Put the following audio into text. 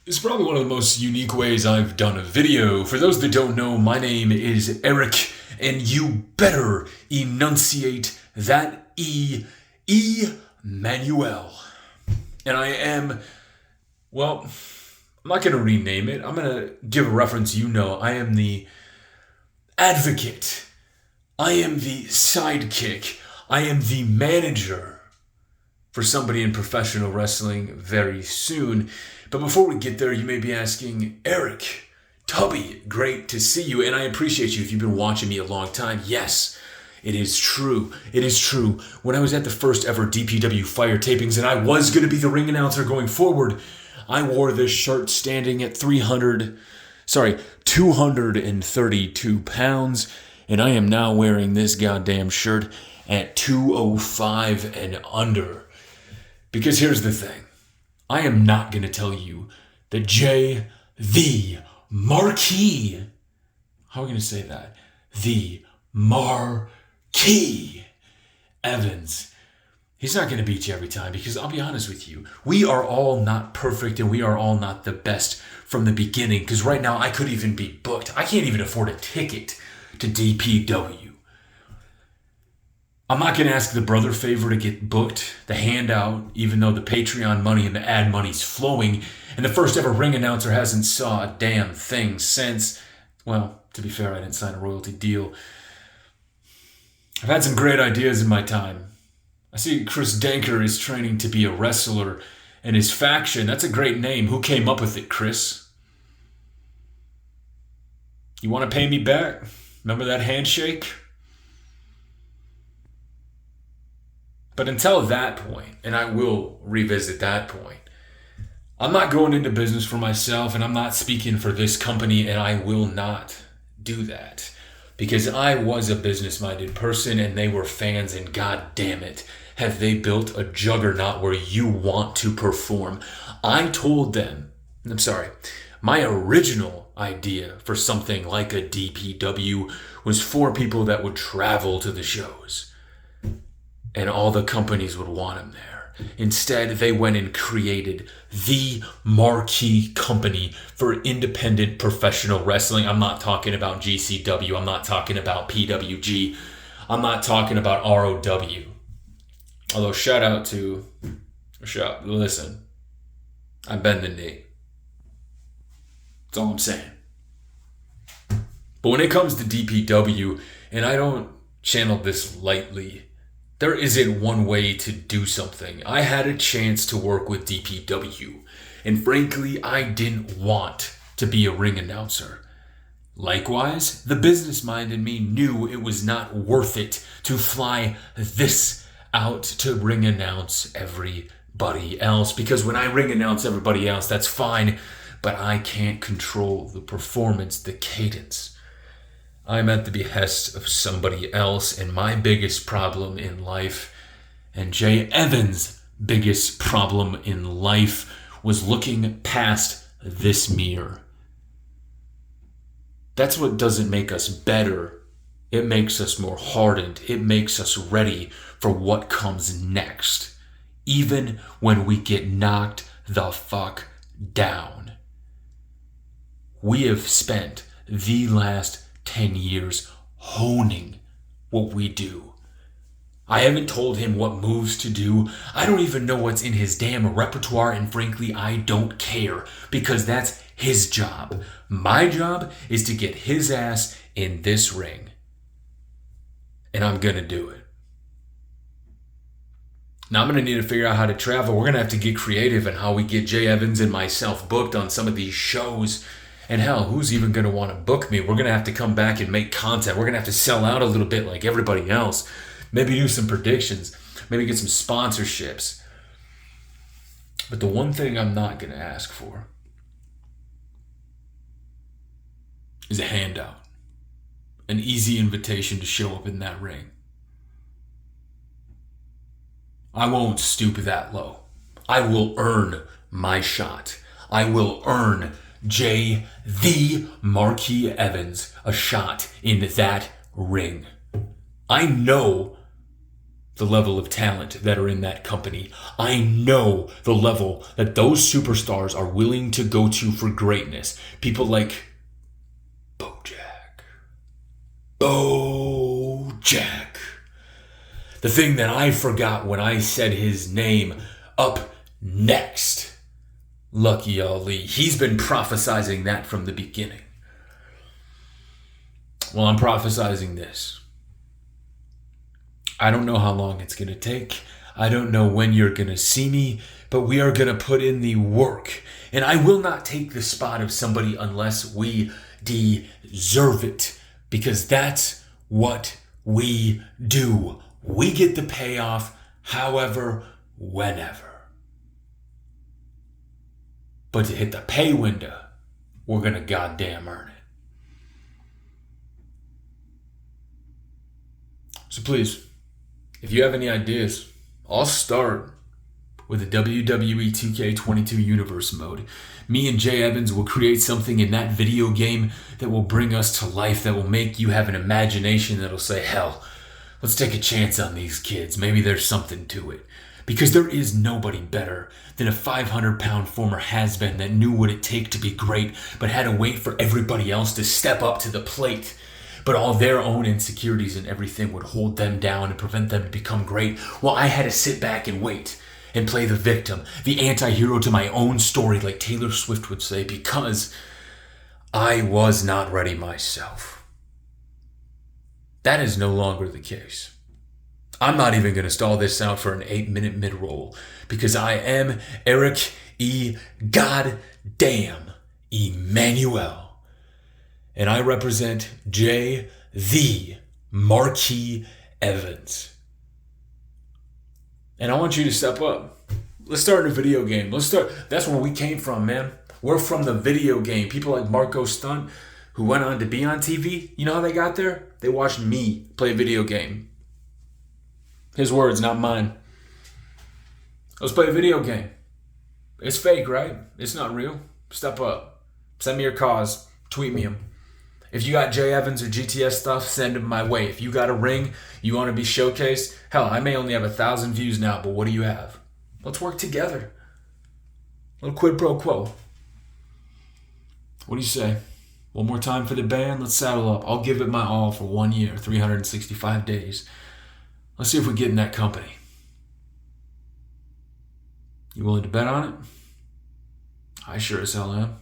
It's probably one of the most unique ways I've done a video. For those that don't know, my name is Eric, and you better enunciate that Emanuel. And I am, well, I'm not going to rename it. I'm going to give a reference you know. I am the advocate. I am the sidekick. I am the manager for somebody in professional wrestling very soon. But before we get there, you may be asking, Eric, Tubby, great to see you. And I appreciate you if you've been watching me a long time. Yes, it is true. It is true. When I was at the first ever DPW Fire tapings and I was going to be the ring announcer going forward, I wore this shirt standing at 232 pounds. And I am now wearing this goddamn shirt at 205 and under. Because here's the thing. I am not going to tell you that the Markey, how are we going to say that? The Markey Evans. He's not going to beat you every time because I'll be honest with you. We are all not perfect and we are all not the best from the beginning because right now I could even be booked. I can't even afford a ticket to DPW. I'm not going to ask the brother favor to get booked, the handout, even though the Patreon money and the ad money's flowing, and the first ever ring announcer hasn't saw a damn thing since. Well, to be fair, I didn't sign a royalty deal. I've had some great ideas in my time. I see Chris Danker is training to be a wrestler, and his faction, that's a great name. Who came up with it, Chris? You want to pay me back? Remember that handshake? But until that point, and I will revisit that point, I'm not going into business for myself and I'm not speaking for this company and I will not do that. Because I was a business-minded person and they were fans and god damn it, have they built a juggernaut where you want to perform. I told them, my original idea for something like a DPW was for people that would travel to the shows. And all the companies would want him there. Instead, they went and created the Markey Company for independent professional wrestling. I'm not talking about GCW. I'm not talking about PWG. I'm not talking about ROW. Although, listen, I bend the knee. That's all I'm saying. But when it comes to DPW, and I don't channel this lightly, there isn't one way to do something. I had a chance to work with DPW, and frankly, I didn't want to be a ring announcer. Likewise, the business mind in me knew it was not worth it to fly this out to ring announce everybody else, because when I ring announce everybody else, that's fine, but I can't control the performance, the cadence. I'm at the behest of somebody else, and my biggest problem in life, and Jay Evans' biggest problem in life, was looking past this mirror. That's what doesn't make us better. It makes us more hardened. It makes us ready for what comes next, even when we get knocked the fuck down. We have spent the last 10 years honing what we do. I haven't told him what moves to do. I don't even know what's in his damn repertoire, and frankly, I don't care because that's his job. My job is to get his ass in this ring. And I'm gonna do it. Now I'm gonna need to figure out how to travel. We're gonna have to get creative in how we get Jay Evans and myself booked on some of these shows. And hell, who's even going to want to book me? We're going to have to come back and make content. We're going to have to sell out a little bit like everybody else. Maybe do some predictions. Maybe get some sponsorships. But the one thing I'm not going to ask for is a handout. An easy invitation to show up in that ring. I won't stoop that low. I will earn my shot. I will earn the Markey Evans a shot in that ring. I know the level of talent that are in that company. I know the level that those superstars are willing to go to for greatness. People like Bojack. The thing that I forgot when I said his name, up next, Lucky Ali. He's been prophesizing that from the beginning. Well, I'm prophesizing this. I don't know how long it's going to take. I don't know when you're going to see me, but we are going to put in the work. And I will not take the spot of somebody unless we deserve it, because that's what we do. We get the payoff however, whenever. But to hit the pay window, we're going to goddamn earn it. So please, if you have any ideas, I'll start with the WWE 2K22 universe mode. Me and Jay Evans will create something in that video game that will bring us to life, that will make you have an imagination that'll say, hell, let's take a chance on these kids. Maybe there's something to it. Because there is nobody better than a 500-pound former has-been that knew what it take to be great, but had to wait for everybody else to step up to the plate. But all their own insecurities and everything would hold them down and prevent them to become great. Well, I had to sit back and wait and play the victim, the anti-hero to my own story, like Taylor Swift would say, because I was not ready myself. That is no longer the case. I'm not even going to stall this out for an 8-minute mid-roll, because I am Eric E. Goddamn Emanuel. And I represent J. the Markey Evans. And I want you to step up. Let's start in a video game. That's where we came from, man. We're from the video game. People like Marco Stunt, who went on to be on TV, you know how they got there? They watched me play a video game. His words, not mine. Let's play a video game. It's fake, right? It's not real. Step up. Send me your cause. Tweet me them. If you got Jay Evans or GTS stuff, send them my way. If you got a ring, you want to be showcased, hell, I may only have 1,000 views now, but what do you have? Let's work together. A little quid pro quo. What do you say? One more time for the band? Let's saddle up. I'll give it my all for 1 year, 365 days. Let's see if we get in that company. You willing to bet on it? I sure as hell am.